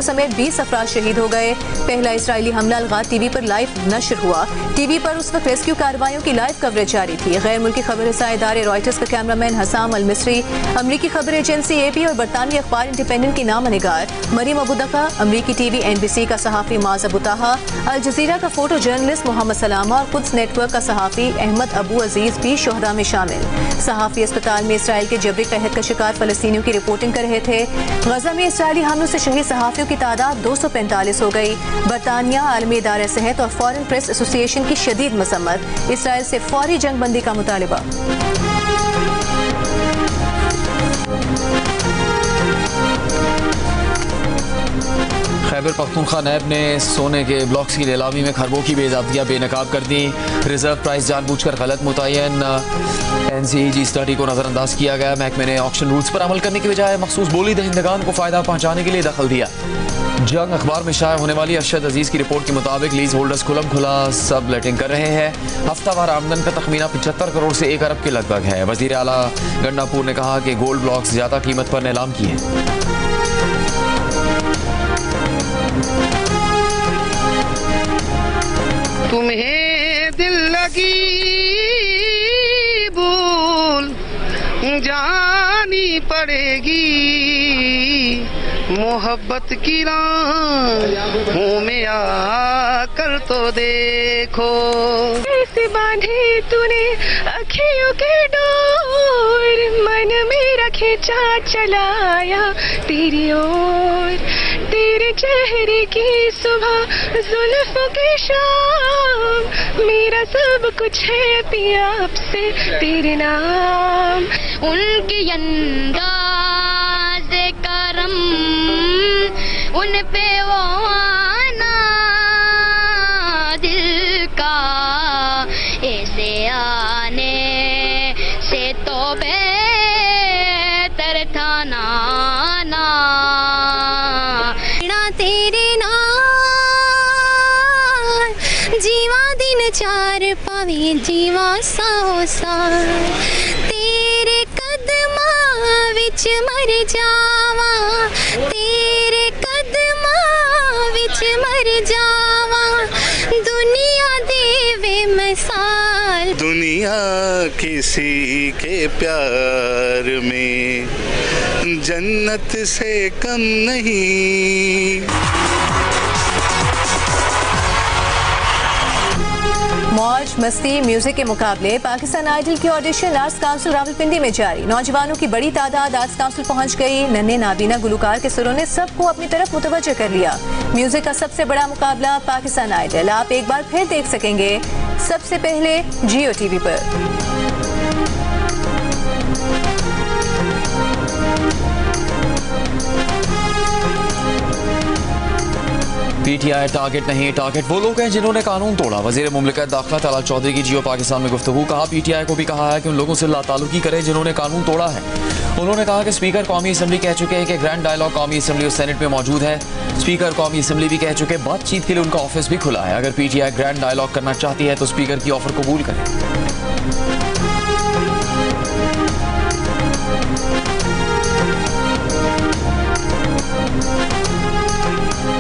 समेत 20 अफराद शहीद हो गए। पहला इसराइली हमला अलगात टीवी पर लाइव नशर हुआ। टीवी पर उस वक्त रेस्क्यू कार्रवाइयों की लाइव कवरेज जारी थी। गैर मुल्की खबर रसाई इदारे रॉयटर्स का कैमरामैन हसाम अल मिस्री, अमरीकी खबर एजेंसी AP और बरतानवी अखबार इंडिपेंडेंट की नामा निगार मरीम अबूदका, अमरीकी TV NBC का सहाफ़ी माज अबू ताहा, अल जजीरा का फोटो जर्नलिस्ट मोहम्मद सलामा और कुद्स नेटवर्क का सहाफ़ी अहमद अबू अजीज भी शोहदा में शामिल। सहाफ़ी अस्पताल में इसराइल के जबरी कहत का शिकार फलस्तीनियों की रिपोर्टिंग कर रहे थे। गजा में इसराइली हमलों से शहीद सहाफ़ियों की तादाद 245 हो गई। बरतानिया, आलमी इदारे सेहत और फॉरेन प्रेस एसोसिएशन की शदीद मसम्मत। इसराइल से फौरी जंग बंदी का मुतालिबा। खैबर पख्तूनख्वा नैब ने सोने के ब्लॉक्स की नीलामी में खरबों की बेज़ाब्तियाँ बेनकाब कर दी। रिजर्व प्राइस जानबूझकर गलत मुतय्यन NCEG स्टडी को नज़रअंदाज किया गया। महकमे ने ऑक्शन रूल्स पर अमल करने की बजाय मखसूस बोली दहिंदगान को फ़ायदा पहुँचाने के लिए दखल दिया। जंग अखबार में शाया होने वाली अरशद अजीज़ की रिपोर्ट के मुताबिक लीज होल्डर्स खुलम खुला सब लेटिंग कर रहे हैं। हफ्तावार आमदन का तखमीना 75 करोड़ से 1 अरब के लगभग है। वज़ीर आला गंडापुर ने कहा कि गोल्ड ब्लॉक्स ज़्यादा कीमत पर नीलाम किए। तुम्हें दिल लगी भूल जानी पड़ेगी, मोहब्बत की राहों में आकर तो देखो। ऐसे बांधे तूने अखियों के डोर, मन में रखे चा चलाया तेरी ओर। तेरे चेहरे की सुबह जुल्फों की शाम, मेरा सब कुछ है पिया अब से तेरे नाम। उनकी अंदाज़ करम, उन पे वो आना दिल का, ऐसे आने से तो बेहतर था ना तेरे नाम। जीवा दिन चार पावे जीवा सौ साल, तेरे कदमा विच मर जावा, तेरे कदमा विच मर जावा। दुनिया देवे मिसाल, दुनिया किसी के प्यार में जन्नत से कम नहीं। मौज मस्ती म्यूजिक के मुकाबले पाकिस्तान आइडल की ऑडिशन आर्ट्स काउंसिल रावलपिंडी में जारी। नौजवानों की बड़ी तादाद आर्ट्स काउंसिल पहुंच गई। नन्हे नाबीना गुलकार के सुरों ने सबको अपनी तरफ मुतवज्जह कर लिया। म्यूजिक का सबसे बड़ा मुकाबला पाकिस्तान आइडल आप एक बार फिर देख सकेंगे सबसे पहले जियो TV पर। PTI टारगेट नहीं, टारगेट वो लोग हैं जिन्होंने कानून तोड़ा। वज़ीर मुमलिकत दाखिला तलाल चौधरी की जियो पाकिस्तान में गुफ्तगू। कहा PTI को भी कहा है कि उन लोगों से लाताल्लुकी करें जिन्होंने कानून तोड़ा है। उन्होंने कहा कि स्पीकर कौमी असम्बली कह चुके हैं कि ग्रैंड डायलॉग कौमी असम्बली और सेनेट में मौजूद है। स्पीकर कौमी असम्बली भी कह चुके बातचीत के लिए उनका ऑफिस भी खुला है। अगर PTI ग्रैंड डायलॉग करना चाहती है तो स्पीकर की ऑफर कबूल करें।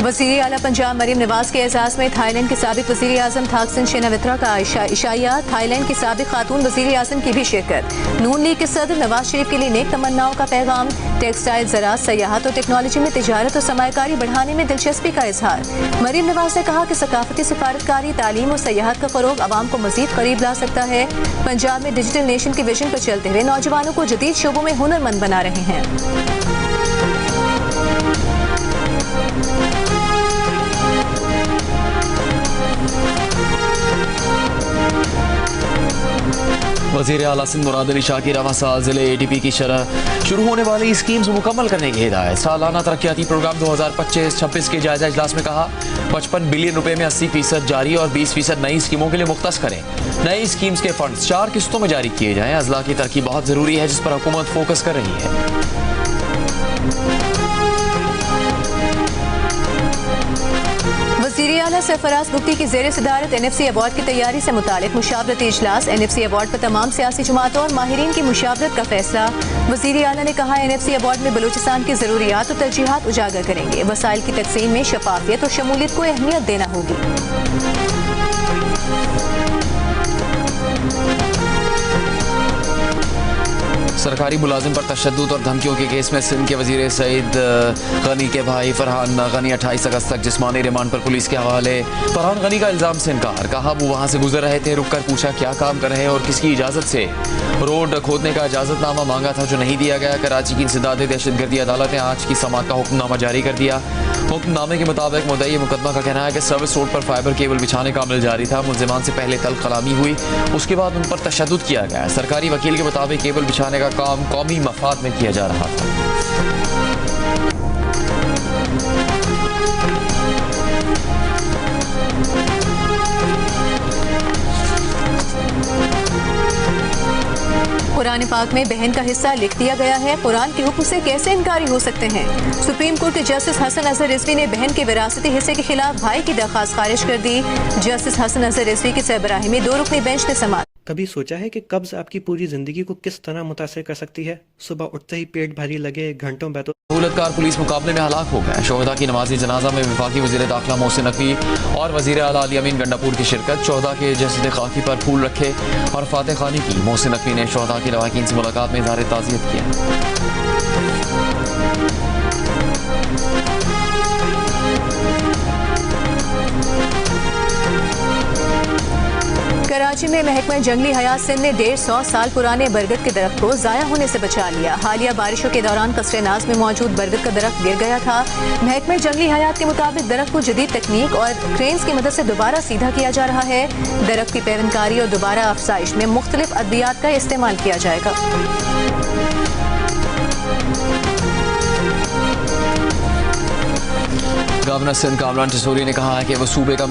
वज़ीर आला पंजाब मरीम नवाज के एजाज़ में थाईलैंड के साबिक वज़ीर आज़म थाकसिन शिनावित्रा का इशाया। थाईलैंड की साबिक खातून वज़ीर आज़म की भी शिरकत। नून लीग के सदर नवाज शरीफ के लिए नेक तमन्नाओं का पैगाम। टेक्सटाइल, ज़राअत, सयाहत और टेक्नोलॉजी में तिजारत और सरमायाकारी बढ़ाने में दिलचस्पी का इजहार। मरीम नवाज ने कहा कि सकाफती सिफारतकारी, तालीम और सयाहत का फ़रोग आवाम को मज़ीद करीब ला सकता है। पंजाब में डिजिटल नेशन के विजन पर चलते हुए नौजवानों को जदीद शोबों में हुनरमंद बना रहे हैं। वज़ीर आला सिंध मुराद अली शाह की रवां साल ज़िले ADP की शरह शुरू होने वाली स्कीम्स मुकम्मल करने की हिदायत। सालाना तरक्याती प्रोग्राम 2025-26 के जायजा इजलास में कहा 55 बिलियन रुपए में 80% जारी और 20% नई स्कीमों के लिए मुख्तस करें। नई स्कीम्स के फंड्स 4 किस्तों में जारी किए जाएं। अजला की तरक्की बहुत ज़रूरी है जिस पर हुकूमत फोकस कर रही है। वज़ीर आला सरफराज बुगटी की ज़ेर सदारत NFC अवार्ड की तैयारी से मुतालिक मुशावरती इजलास। NFC अवार्ड पर तमाम सियासी जमातों और माहिरीन की मुशावरत का फैसला। वज़ीर आला ने कहा NFC अवार्ड में बलूचिस्तान की ज़रूरियात और तरजीहात उजागर करेंगे। वसाइल की तकसीम में शफाफियत और शमूलियत को अहमियत देना होगी। सरकारी मुलाजिम पर तशद्दुद और धमकियों के केस में सिंध के वजीर सईद गनी के भाई फरहान गनी 28 अगस्त तक जिस्मानी रिमांड पर पुलिस के हवाले। फरहान गनी का इल्ज़ाम से इनकार, कहा वो वहाँ से गुजर रहे थे, रुक कर पूछा क्या काम कर रहे हैं और किसकी इजाज़त से। रोड खोदने का इजाज़तनामा मांगा था जो नहीं दिया गया। कराची की इंसदाद दहशतगर्दी अदालत ने आज की समाअत का हुक्मनामा जारी कर दिया। हुक्मनामे के मुताबिक मुद्दई मुकदमा का कहना है कि सर्विस रोड पर फाइबर केबल बिछाने का अमल जारी था। मुल्जिमान से पहले तल्ख कलामी हुई, उसके बाद उन पर तशद्दुद किया गया। सरकारी वकील के मुताबिक केबल बिछाने का काम कौमी मफाद में किया जा रहा था। कुरान पाक में बहन का हिस्सा लिख दिया गया है, कुरान के हुक्म से कैसे इनकारी हो सकते हैं। सुप्रीम कोर्ट के जस्टिस हसन अजहर रिजवी ने बहन के विरासती हिस्से के खिलाफ भाई की दरख्वास्त खारिज कर दी। जस्टिस हसन अजहर रिजवी की सरबराही में 2 रुकनी बेंच ने समाअत। कभी सोचा है कि कब्ज आपकी पूरी जिंदगी को किस तरह मुतासिर कर सकती है? सुबह उठते ही पेट भारी लगे, घंटों बैठो। सहूलतकार पुलिस मुकाबले में हलाक हो गए। शोहदा की नमाजी जनाजा में वफाकी वज़ीर दाखिला मोहसिन नकवी और वज़ीर आला अली अमीन गंडापुर की शिरकत। शोहदा के जसद खाकी पर फूल रखे और फातह खानी की। मोहसिन नकवी ने शोहदा की लवाकिन से मुलाकात में इज़हार ताज़ियत किया। कराची में महकमा जंगली हयात सिंध ने 150 साल पुराने बरगद के दरख्त को ज़ाया होने से बचा लिया। हालिया बारिशों के दौरान कसरे नाज में मौजूद बरगद का दरख्त गिर गया था। महकमा जंगली हयात के मुताबिक दरख्त को जदीद तकनीक और क्रेन्स की मदद से दोबारा सीधा किया जा रहा है। दरख्त की पैवनकारी और दोबारा अफजाइश में मुख्तलिफ अद्वियात का इस्तेमाल किया जाएगा। गवर्नर सिंध कामरान टिसोरी ने कहा है कि वो सूबे का